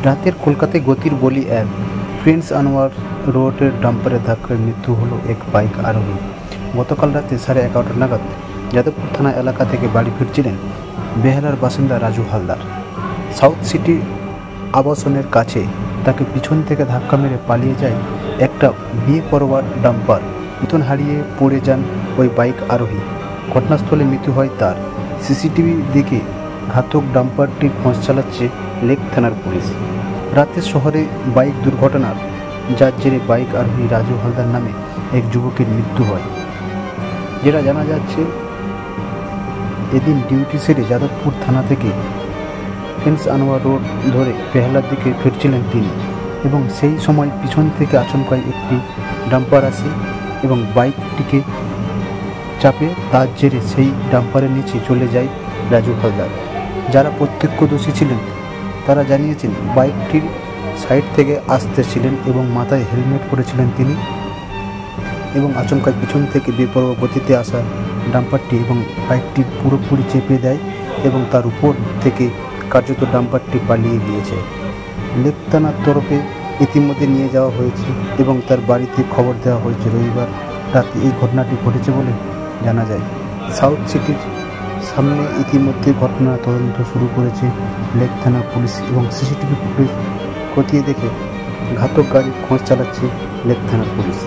রাতের কলকাতায় গতির বলি এক প্রিন্স আনোয়ার রোডের ডাম্পারের ধাক্কায় মৃত্যু হলো এক বাইক আরোহী। গতকাল রাতে 11:30 নাগাদ যাদবপুর থানা এলাকা থেকে বাড়ি ফিরছিলেন বেহালার বাসিন্দা রাজু হালদার। সাউথ সিটি আবাসনের কাছে তাকে পিছন থেকে ধাক্কা মেরে পালিয়ে যায় একটা বেপরোয়া ডাম্পার। পিছন হারিয়ে পড়ে যান ওই বাইক আরোহী। ঘটনাস্থলে মৃত্যু হয় তার। সিসিটিভি দেখে ঘাতক ডাম্পারটির খোঁজ চালাচ্ছে লেক থানার পুলিশ। রাতে শহরে বাইক দুর্ঘটনার যার জেরে বাইক আরোহী রাজু হালদার নামে এক যুবকের মৃত্যু হয়। যেটা জানা যাচ্ছে, এদিন ডিউটি সেরে যাদবপুর থানা থেকে প্রিন্স আনোয়ার রোড ধরে বেহালার দিকে ফিরছিলেন তিনি, এবং সেই সময় পিছন থেকে আচমকায় একটি ডাম্পার আসে এবং বাইকটিকে চাপে। তার জেরে সেই ডাম্পারের নিচে চলে যায় রাজু হালদার। যারা প্রত্যক্ষদর্শী ছিলেন তারা জানিয়েছেন বাইকটির সাইড থেকে আসতেছিলেন এবং মাথায় হেলমেট পরেছিলেন তিনি, এবং আচমকায় পিছন থেকে বেপরোয়া গতিতে আসা ডাম্পারটি এবং বাইকটি পুরোপুরি চেপে দেয় এবং তার উপর থেকে কার্যত ডাম্পারটি পালিয়ে গিয়েছে। লেক থানার তরফে ইতিমধ্যে নিয়ে যাওয়া হয়েছে এবং তার বাড়িতে খবর দেওয়া হয়েছে। রবিবার রাতে এই ঘটনাটি ঘটেছে বলে জানা যায়। সাউথ সিটির সামনে ইতিমধ্যে ঘটনার তদন্ত শুরু করেছে লেক থানা পুলিশ এবং সিসিটিভি ফুটেজ খতিয়ে দেখে ঘাতক গাড়ির খোঁজ চালাচ্ছে লেক থানার পুলিশ।